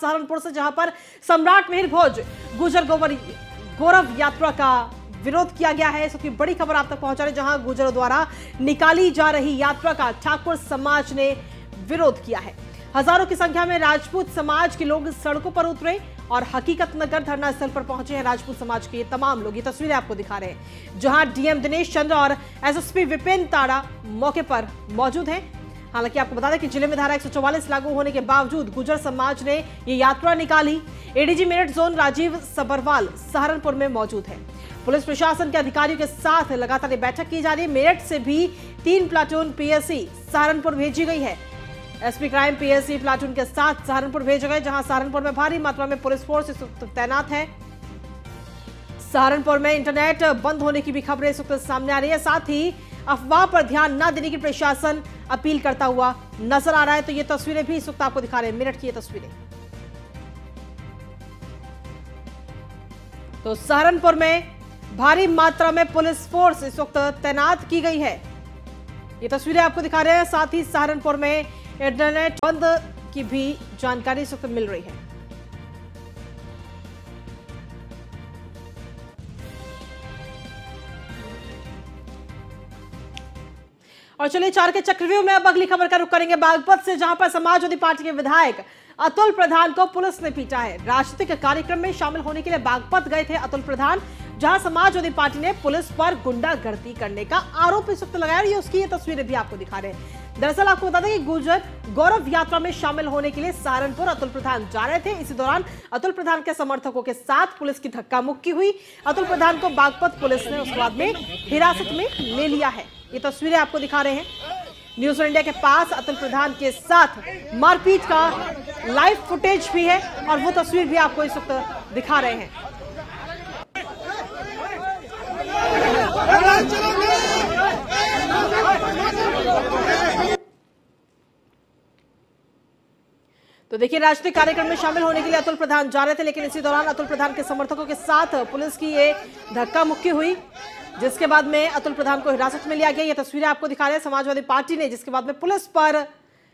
सहारनपुर से, जहां पर सम्राट मिहिर भोज गुर्जर गौरव यात्रा का विरोध किया गया है। इसकी बड़ी खबर आप तक पहुंचा रहे, जहां गुर्जरों द्वारा निकाली जा रही यात्रा का ठाकुर समाज ने विरोध किया है। हजारों की संख्या में राजपूत समाज के लोग सड़कों पर उतरे और हकीकत नगर धरना स्थल पर पहुंचे हैं राजपूत समाज के तमाम लोग। ये तस्वीरें आपको दिखा रहे हैं, जहां डीएम दिनेश चंद्र और एसएसपी विपिन ताड़ा मौके पर मौजूद हैं। हालांकि आपको बता दें कि जिले में धारा 144 लागू होने के बावजूद गुर्जर समाज ने ये यात्रा निकाली। एडीजी मेरठ जोन राजीव सबरवाल सहारनपुर में मौजूद है। पुलिस प्रशासन के अधिकारियों के साथ लगातार बैठक की जा रही है। मेरठ से भी 3 प्लाटून पीएससी सहारनपुर भेजी गई है। एसपी क्राइम पीएससी प्लाटून के साथ सहारनपुर भेजे गए, जहां सहारनपुर में भारी मात्रा में पुलिस फोर्स तैनात है। सहारनपुर में इंटरनेट बंद होने की भी खबरें इस वक्त सामने आ रही है। साथ ही अफवाह पर ध्यान न देने की प्रशासन अपील करता हुआ नजर आ रहा है। तो ये तस्वीरें भी इस वक्त आपको दिखा रहे हैं, मेरठ की ये तस्वीरें। तो सहारनपुर में भारी मात्रा में पुलिस फोर्स इस वक्त तैनात की गई है। ये तस्वीरें आपको दिखा रहे हैं। साथ ही सहारनपुर में इंटरनेट बंद की भी जानकारी इस वक्त मिल रही है। और चलिए 4 के चक्रव्यूह में अब अगली खबर का रुख करेंगे बागपत से, जहां पर समाजवादी पार्टी के विधायक अतुल प्रधान को पुलिस ने पीटा है। राजनीतिक कार्यक्रम में शामिल होने के लिए बागपत गए थे अतुल प्रधान, जहां समाजवादी पार्टी ने पुलिस पर गुंडागर्दी करने का आरोप इस वक्त लगाया। और उसकी ये तस्वीरें भी आपको दिखा रहे हैं। दरअसल आपको बता दें कि गुर्जर गौरव यात्रा में शामिल होने के लिए सहारनपुर अतुल प्रधान जा रहे थे। इसी दौरान अतुल प्रधान के समर्थकों के साथ पुलिस की धक्का मुक्की हुई। अतुल प्रधान को बागपत पुलिस ने उसके बाद में हिरासत में ले लिया है। ये तस्वीरें आपको दिखा रहे हैं। न्यूज इंडिया के पास अतुल प्रधान के साथ मारपीट का लाइव फुटेज भी है और वो तस्वीर भी आपको इस वक्त दिखा रहे हैं। तो देखिए, राजनीतिक कार्यक्रम में शामिल होने के लिए अतुल प्रधान जा रहे थे, लेकिन इसी दौरान अतुल प्रधान के समर्थकों के साथ पुलिस की ये धक्का मुक्की हुई, जिसके बाद में अतुल प्रधान को हिरासत में लिया गया। ये तस्वीरें आपको दिखा रहे हैं समाजवादी पार्टी ने, जिसके बाद में पुलिस पर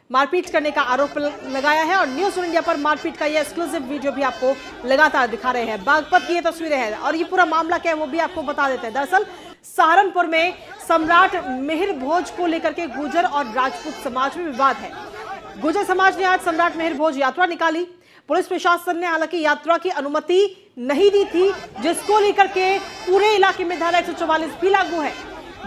मारपीट करने का आरोप लगाया है। और न्यूज इंडिया पर मारपीट का ये एक्सक्लूसिव वीडियो भी आपको लगातार दिखा रहे हैं। बागपत की ये तस्वीरें हैं और ये पूरा मामला क्या है वो भी आपको बता देते हैं। दरअसल सहारनपुर में सम्राट मिहिर भोज को लेकर के गुर्जर और राजपूत समाज में विवाद है। गुर्जर समाज ने आज सम्राट मिहिर भोज यात्रा निकाली। पुलिस प्रशासन ने हालांकि यात्रा की अनुमति नहीं दी थी, जिसको लेकर के पूरे इलाके में धारा 144 भी लागू है।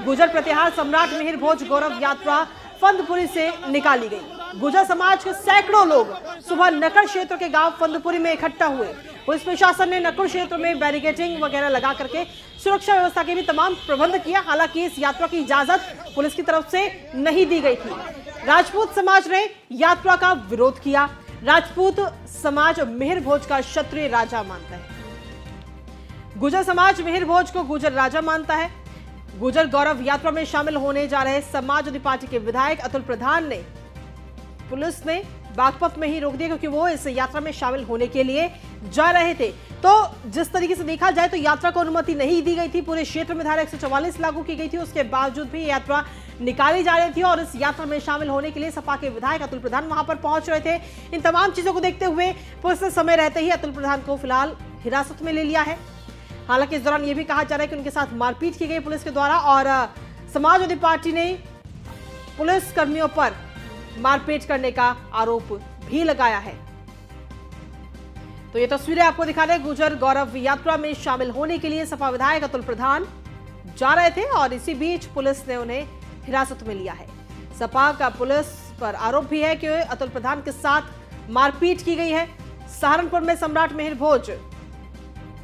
गुर्जर प्रतिहार सम्राट मिहिर भोज गौरव यात्रा फंदपुरी से निकाली गई। गुर्जर समाज के सैकड़ों लोग सुबह नकड़ क्षेत्र के गांव फंदपुरी में इकट्ठा हुए। पुलिस प्रशासन ने नकड़ क्षेत्र में बैरिकेडिंग वगैरह लगा करके सुरक्षा व्यवस्था के भी तमाम प्रबंध किया। हालांकि इस यात्रा की इजाजत पुलिस की तरफ से नहीं दी गई थी। राजपूत समाज ने यात्रा का विरोध किया। राजपूत समाज मिहिर भोज का क्षत्रिय राजा मानता है। गुर्जर समाज मिहिर भोज को गुर्जर राजा मानता है। गुर्जर गौरव यात्रा में शामिल होने जा रहे समाजवादी पार्टी के विधायक अतुल प्रधान ने पुलिस ने बागपत में ही रोक दिया, क्योंकि वो इस यात्रा में शामिल होने के लिए जा रहे थे। तो जिस तरीके से देखा जाए तो यात्रा को अनुमति नहीं दी गई थी। पूरे क्षेत्र में धारा 144 लागू की गई थी। उसके बावजूद भी यात्रा निकाली जा रही थी और इस यात्रा में शामिल होने के लिए सपा के विधायक अतुल प्रधान वहां पर पहुंच रहे थे। इन तमाम चीजों को देखते हुए पुलिस ने समय रहते ही अतुल प्रधान को फिलहाल हिरासत में ले लिया है। हालांकि इस दौरान यह भी कहा जा रहा है कि उनके साथ मारपीट की गई पुलिस के द्वारा और समाजवादी पार्टी ने पुलिस कर्मियों पर मारपीट करने का आरोप भी लगाया है। तो ये तस्वीरें आपको दिखा रहे हैं। गुर्जर गौरव यात्रा में शामिल होने के लिए सपा विधायक अतुल प्रधान जा रहे थे और इसी बीच पुलिस ने उन्हें हिरासत में लिया है। सपा का पुलिस पर आरोप भी है कि अतुल प्रधान के साथ मारपीट की गई है। सहारनपुर में सम्राट मिहिर भोज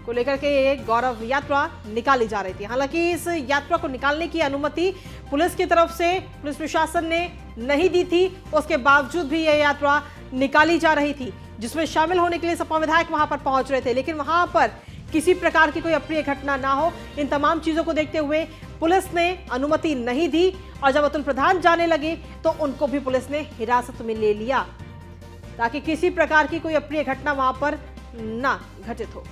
को लेकर के ये गौरव यात्रा निकाली जा रही थी। हालांकि इस यात्रा को निकालने की अनुमति पुलिस की तरफ से पुलिस प्रशासन ने नहीं दी थी। उसके बावजूद भी यह यात्रा निकाली जा रही थी, जिसमें शामिल होने के लिए सपा विधायक वहां पर पहुंच रहे थे। लेकिन वहां पर किसी प्रकार की कोई अप्रिय घटना ना हो, इन तमाम चीजों को देखते हुए पुलिस ने अनुमति नहीं दी और जब अतुल प्रधान जाने लगे तो उनको भी पुलिस ने हिरासत में ले लिया, ताकि किसी प्रकार की कोई अप्रिय घटना वहां पर ना घटित हो।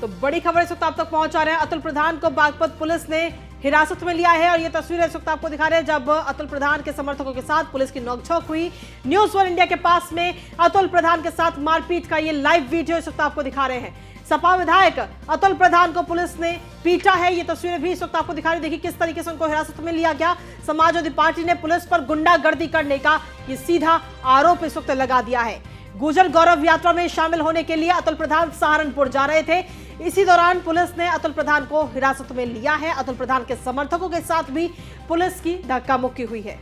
तो बड़ी खबर इस वक्त आप तक पहुंचा रहे हैं। अतुल प्रधान को बागपत पुलिस ने हिरासत में लिया है। और ये तस्वीर इस वक्त आपको दिखा रहे हैं जब अतुल प्रधान के समर्थकों के साथ पुलिस की नोकझोंक हुई। न्यूज़ 1 इंडिया के पास में अतुल प्रधान के साथ मारपीट का ये लाइव वीडियो इस वक्त आपको दिखा रहे हैं। सपा विधायक अतुल प्रधान को पुलिस ने पीटा है। ये तस्वीरें भी इस वक्त आपको दिखा रही। देखिए किस तरीके से उनको हिरासत में लिया गया। समाजवादी पार्टी ने पुलिस पर गुंडागर्दी करने का ये सीधा आरोप इस वक्त लगा दिया है। गुजर गौरव यात्रा में शामिल होने के लिए अतुल प्रधान सहारनपुर जा रहे थे। इसी दौरान पुलिस ने अतुल प्रधान को हिरासत में लिया है। अतुल प्रधान के समर्थकों के साथ भी पुलिस की धक्का मुक्की हुई है।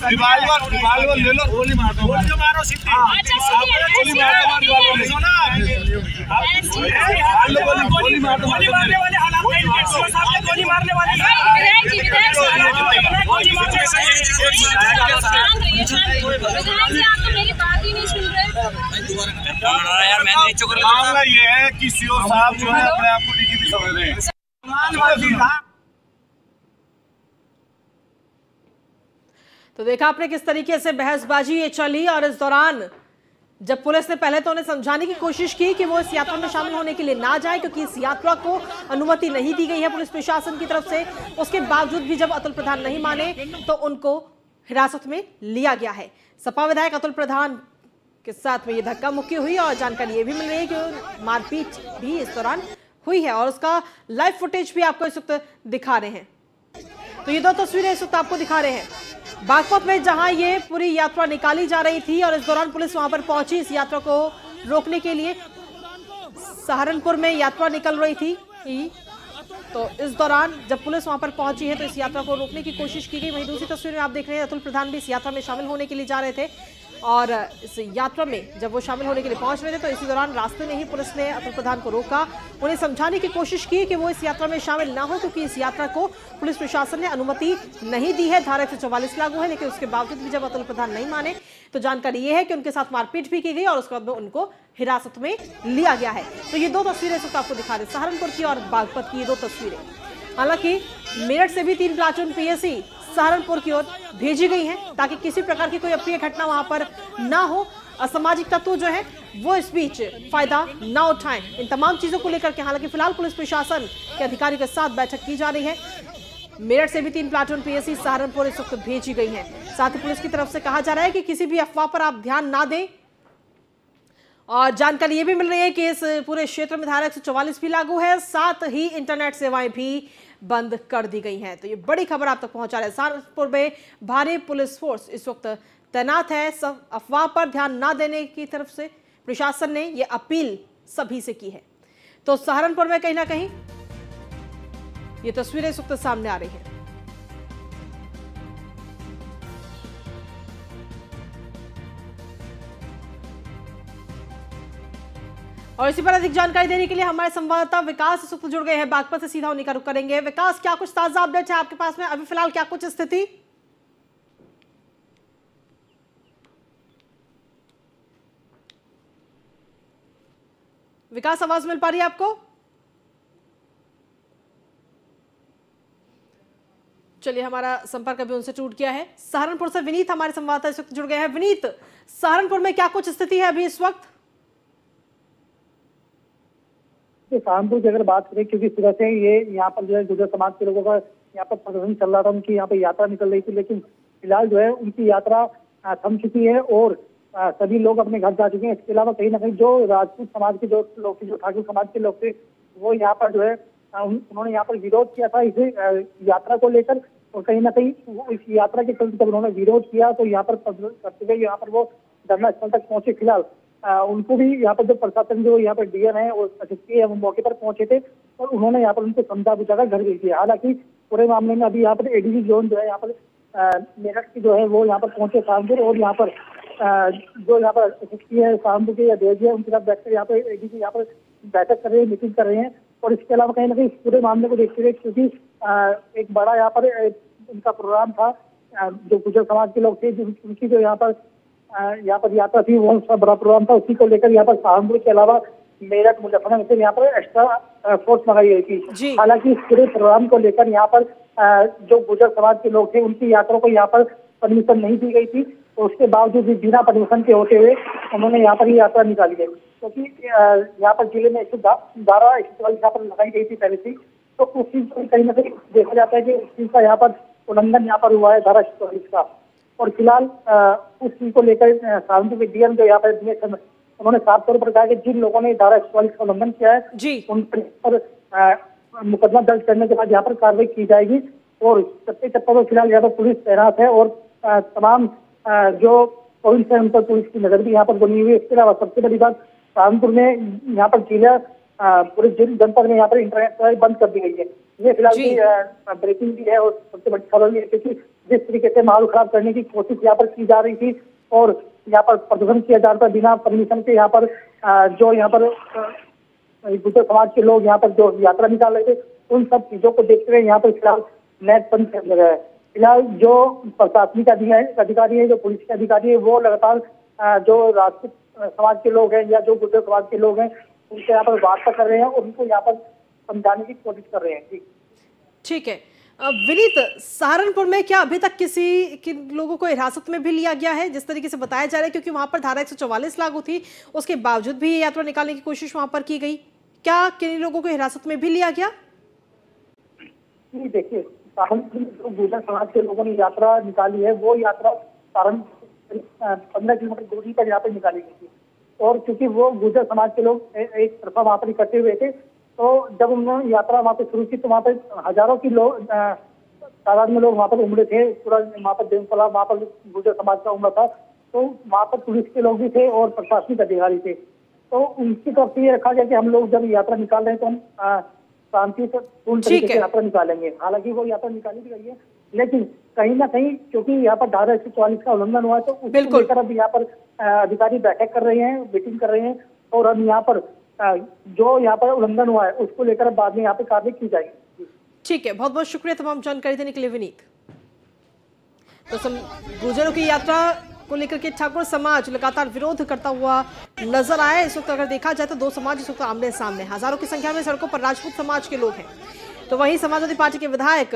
रिवाल्वर ले लो, गोली मार दो, गोली मारो सीधे। गोली मारने वाले हालात में इनके सामने गोली मारने वाले आप तो मेरी बात ही नहीं सुन रहे यार। मामला ये है कि सीओ साहब जो है अपने आप को डीजीपी समझ रहे हैं। तो देखा आपने किस तरीके से बहसबाजी ये चली। और इस दौरान जब पुलिस ने पहले तो उन्हें समझाने की कोशिश की कि वो इस यात्रा में शामिल होने के लिए ना जाए, क्योंकि इस यात्रा को अनुमति नहीं दी गई है पुलिस प्रशासन की तरफ से। उसके बावजूद भी जब अतुल प्रधान नहीं माने तो उनको हिरासत में लिया गया है। सपा विधायक अतुल प्रधान के साथ में ये धक्का मुक्की हुई और जानकारी ये भी मिल रही है कि मारपीट भी इस दौरान हुई है और उसका लाइव फुटेज भी आपको इस वक्त दिखा रहे हैं। तो ये दो तस्वीरें इस वक्त आपको दिखा रहे हैं बागपत में, जहां ये पूरी यात्रा निकाली जा रही थी और इस दौरान पुलिस वहां पर पहुंची इस यात्रा को रोकने के लिए। सहारनपुर में यात्रा निकल रही थी, तो इस दौरान जब पुलिस वहां पर पहुंची है तो इस यात्रा को रोकने की कोशिश की गई। वहीं दूसरी तस्वीर में आप देख रहे हैं अतुल प्रधान भी इस यात्रा में शामिल होने के लिए जा रहे थे और इस यात्रा में जब वो शामिल होने के लिए पहुंच रहे थे तो इसी दौरान रास्ते में ही पुलिस ने अतुल प्रधान को रोका, उन्हें समझाने की कोशिश की कि वो इस यात्रा में शामिल ना हो, क्योंकि इस यात्रा को पुलिस प्रशासन ने अनुमति नहीं दी है। धारा 144 लागू है, लेकिन उसके बावजूद भी जब अतुल प्रधान नहीं माने तो जानकारी ये है कि उनके साथ मारपीट भी की गई और उसके बाद में उनको हिरासत में लिया गया है। तो ये दो तस्वीरें इस वक्त आपको दिखा रहे, सहारनपुर की और बागपत की ये दो तस्वीरें। हालांकि मेरठ से भी 3 प्लाटून पीएसी सहारनपुर की ओर भेजी गई हैं ताकि किसी प्रकार की कोई अप्रिय घटना वहां पर ना हो, असामाजिक तत्व जो है वो इस बीच फायदा ना उठाएं। इन तमाम चीजों को लेकर के हालांकि फिलहाल पुलिस प्रशासन के अधिकारियों के साथ बैठक की जा रही है। मेरठ से भी 3 प्लाटून पीएसी सहारनपुर इस वक्त भेजी गई हैं। साथ ही पुलिस की तरफ से कहा जा रहा है कि किसी भी अफवाह पर आप ध्यान ना दें और जानकारी ये भी मिल रही है कि इस पूरे क्षेत्र में धारा 144 भी लागू है, साथ ही इंटरनेट सेवाएं भी बंद कर दी गई हैं। तो ये बड़ी खबर आप तक पहुंचा रहे हैं। सहारनपुर में भारी पुलिस फोर्स इस वक्त तैनात है। सब अफवाह पर ध्यान ना देने की तरफ से प्रशासन ने ये अपील सभी से की है। तो सहारनपुर में कहीं ना कहीं ये तस्वीरें इस वक्त सामने आ रही हैं। और इसी पर अधिक जानकारी देने के लिए हमारे संवाददाता विकास इस वक्त जुड़ गए हैं। बागपत से सीधा उन्हीं का रुख करेंगे। विकास, क्या कुछ ताजा अपडेट है आपके पास में अभी फिलहाल, क्या कुछ स्थिति? विकास, आवाज मिल पा रही है आपको? चलिए, हमारा संपर्क अभी उनसे टूट गया है। सहारनपुर से विनीत हमारे संवाददाता इस वक्त जुड़ गए हैं। विनीत, सहारनपुर में क्या कुछ स्थिति है अभी इस वक्त? सहारनपुर की अगर बात करें, क्योंकि सुबह से ये यहाँ पर जो है गुर्जर समाज के लोगों का यहाँ पर प्रदर्शन चल रहा था, उनकी यहाँ पर यात्रा निकल रही थी, लेकिन फिलहाल जो है उनकी यात्रा थम चुकी है और सभी लोग अपने घर जा चुके हैं। इसके अलावा कहीं ना कहीं जो राजपूत समाज के जो लोग थे, जो ठाकुर समाज के लोग थे, वो यहाँ पर जो है उन्होंने यहाँ पर विरोध किया था इस यात्रा को लेकर। और कहीं ना कहीं इस यात्रा के चलते जब उन्होंने विरोध किया तो यहाँ पर करते हुए यहाँ पर वो धरना स्थल तक पहुंचे। फिलहाल उनको भी यहाँ पर जो प्रशासन जो यहाँ पर डीएम है और एसएसपी है वो मौके पर पहुंचे थे और उन्होंने यहाँ पर उनको समझा बुझाकर घर भेज दिया। हालांकि पूरे मामले में अभी यहाँ पर एडीजी जोन जो है यहाँ पर मेरठ की जो है वो यहाँ पर पहुंचे सहारनपुर, और यहाँ पर जो यहाँ पर एसएसपी है सहारनपुर के या देवजी है उनके साथ बैठकर यहाँ पर एडीजी यहाँ पर बैठक कर रहे हैं, मीटिंग कर रहे हैं। और इसके अलावा कहीं ना कहीं इस पूरे मामले को देखते हुए, क्योंकि एक बड़ा यहाँ पर उनका प्रोग्राम था, जो गुर्जर समाज के लोग थे उनकी जो यहाँ पर यात्रा थी, वो उसका बड़ा प्रोग्राम था, उसी को लेकर यहाँ पर सहारनपुर के अलावा मेरठ, मुजफ्फरनगर से यहाँ पर एक्स्ट्रा फोर्स मंगाई गई थी। हालांकि इस पूरे प्रोग्राम को लेकर यहाँ पर जो गुर्जर समाज के लोग थे उनकी यात्रा को यहाँ पर परमिशन नहीं दी गई थी उसके बावजूद भी बिना परमिशन के होते हुए उन्होंने यहाँ पर ये यात्रा निकाली है, क्योंकि यहाँ पर जिले में 112 यहाँ पर लगाई गई थी पहले से, तो उस चीज को कहीं ना कहीं देखा जाता है कि उस चीज का यहाँ पर उल्लंघन यहाँ पर हुआ है धारा 144 का। और फिलहाल उस चीज को लेकर सहारनपुर के डीएम जो यहाँ पर उन्होंने साफ तौर पर कहा कि जिन लोगों ने धारा 144 का उल्लंघन किया है उन पर मुकदमा दर्ज करने के बाद यहाँ पर कार्रवाई की जाएगी। और चप्पे चप्पे पर फिलहाल यहाँ पर पुलिस तैनात है और तमाम जो पॉइंट्स है उन पर पुलिस की नजर भी यहाँ पर बनी हुई है। इसके अलावा सबसे बड़ी बात, सहारनपुर में यहाँ पर जिला पूरे जनपद में यहाँ पर इंटरनेट सेवाएं बंद कर दी गई है। ये फिलहाल ब्रेकिंग भी है और सबसे बड़ी खबर भी है, क्योंकि जिस तरीके से माहौल खराब करने की कोशिश यहाँ पर की जा रही थी और यहाँ पर प्रदर्शन किया जा रहा था बिना परमिशन के, यहाँ पर जो यहाँ पर गुर्जर समाज के लोग यहाँ पर जो यात्रा निकाल रहे थे, उन सब चीजों को देखते हुए यहाँ पर फिलहाल नेट बंद कर दिया गया है। फिलहाल जो प्रशासनिक अधिकारी है, जो पुलिस के अधिकारी है, वो लगातार जो राजपूत समाज के लोग हैं या जो गुर्जर समाज के लोग हैं उनसे यहाँ पर वार्ता कर रहे हैं और उनको यहाँ पर समझाने की कोशिश कर रहे हैं। जी ठीक है विनीत, सहारनपुर में क्या अभी तक किन लोगों को हिरासत में भी लिया गया है, जिस तरीके से बताया जा रहा है, क्योंकि वहां पर धारा 144 लागू थी, उसके बावजूद भी ये यात्रा निकालने की कोशिश वहां पर की गई, क्या किन लोगों को हिरासत में भी लिया गया? देखिए, सहारनपुर में जो गुर्जर समाज के लोगों ने यात्रा निकाली है वो यात्रा सहारनपुर 15 किलोमीटर दूरी पर यहाँ पर निकाली गई थी। और क्योंकि वो गुर्जर समाज के लोग एक तरफा वहां पर इकट्ठे हुए थे, तो जब उन्होंने यात्रा वहां पर शुरू की तो वहां पर हजारों की लोग तादाद में लोग वहां पर उमड़े थे। पूरा वहां पर देवसला वहां पर गुर्जर समाज का उमड़ा था, तो वहां पर पुलिस के लोग भी थे और प्रशासनिक अधिकारी थे। तो उनकी तरफ से ये रखा गया कि हम लोग जब यात्रा निकाल रहे हैं तो हम शांति से पूर्ण तरीके से यात्रा निकालेंगे। हालांकि वो यात्रा निकाली भी गई है, लेकिन कहीं ना कहीं क्योंकि यहाँ पर धारा 144 का उल्लंघन हुआ है, तो उसको लेकर अब यहाँ पर अधिकारी बैठक कर रहे हैं, मीटिंग कर रहे हैं और अब यहाँ पर जो यहाँ पर उल्लंघन हुआ है उसको लेकर बाद में यहाँ पे कार्रवाई की जाएगी। ठीक है, बहुत बहुत शुक्रिया तमाम जानकारी देने के लिए विनीत। तो गुर्जरों की यात्रा को लेकर के ठाकुर समाज लगातार विरोध करता हुआ नजर आया। इस वक्त अगर देखा जाए तो दो समाज इस वक्त आमने सामने, हजारों की संख्या में सड़कों पर राजपूत समाज के लोग हैं, तो वहीं समाजवादी पार्टी के विधायक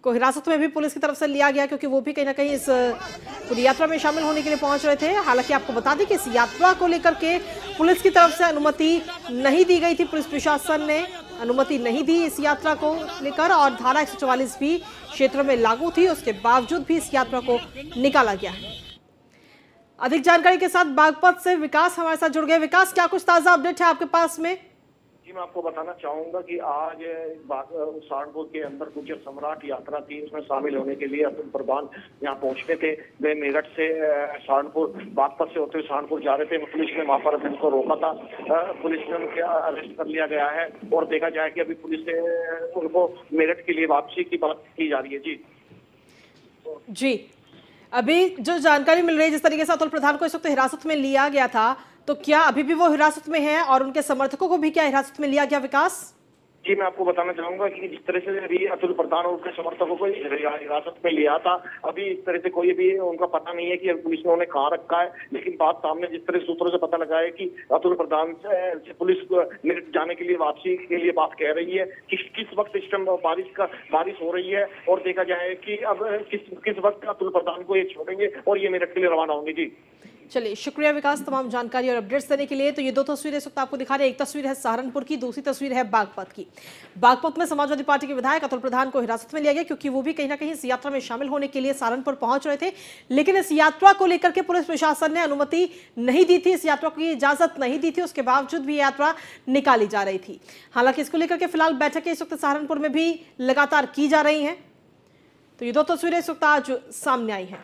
को हिरासत में भी पुलिस की तरफ से लिया गया, क्योंकि वो भी कहीं ना कहीं इस पूरी यात्रा में शामिल होने के लिए पहुंच रहे थे। हालांकि आपको बता दें कि इस यात्रा को लेकर के पुलिस की तरफ से अनुमति नहीं दी गई थी, पुलिस प्रशासन ने अनुमति नहीं दी इस यात्रा को लेकर, और धारा 144 भी क्षेत्र में लागू थी, उसके बावजूद भी इस यात्रा को निकाला गया है। अधिक जानकारी के साथ बागपत से विकास हमारे साथ जुड़ गए। विकास, क्या कुछ ताजा अपडेट है आपके पास में? जी, मैं आपको बताना चाहूंगा कि आज सहारनपुर के अंदर गुर्जर सम्राट यात्रा थी, उसमें शामिल होने के लिए अतुल प्रधान यहाँ पहुंचने थे। वे मेरठ से सहारनपुर बागपत से होते हुए सहारनपुर जा रहे थे। पुलिस ने वहां पर उनको रोका था, पुलिस ने उनके अरेस्ट कर लिया गया है और देखा जाए कि अभी पुलिस से उनको मेरठ के लिए वापसी की बात की जा रही है। जी, अभी जो जानकारी मिल रही है, जिस तरीके से अतुल प्रधान को इस वक्त हिरासत में लिया गया था, तो क्या अभी भी वो हिरासत में है और उनके समर्थकों को भी क्या हिरासत में लिया गया? विकास जी, मैं आपको बताना चाहूंगा कि जिस तरह से अभी अतुल प्रधान और उनके समर्थकों को हिरासत में लिया था, अभी इस तरह से कोई भी उनका पता नहीं है कि पुलिस ने उन्हें कहाँ रखा है। लेकिन बात सामने जिस तरह सूत्रों से पता लगा है कि अतुल प्रधान से पुलिस मेरठ जाने के लिए वापसी के लिए बात कह रही है। किस वक्त इस टाइम बारिश हो रही है और देखा जाए कि अब किस वक्त अतुल प्रधान को ये छोड़ेंगे और ये मेरठ के लिए रवाना होंगे। जी चलिए, शुक्रिया विकास तमाम जानकारी और अपडेट्स देने के लिए। तो ये दो तस्वीरें इस वक्त आपको दिखा रहे हैं, एक तस्वीर है सहारनपुर की, दूसरी तस्वीर है बागपत की। बागपत में समाजवादी पार्टी के विधायक अतुल प्रधान को हिरासत में लिया गया, क्योंकि वो भी कहीं ना कहीं इस यात्रा में शामिल होने के लिए सहारनपुर पहुंच रहे थे, लेकिन इस यात्रा को लेकर के पुलिस प्रशासन ने अनुमति नहीं दी थी, इस यात्रा की इजाजत नहीं दी थी, उसके बावजूद भी यात्रा निकाली जा रही थी। हालांकि इसको लेकर के फिलहाल बैठकें इस वक्त सहारनपुर में भी लगातार की जा रही हैं। तो ये दो तस्वीरें इस वक्त आज सामने आई हैं।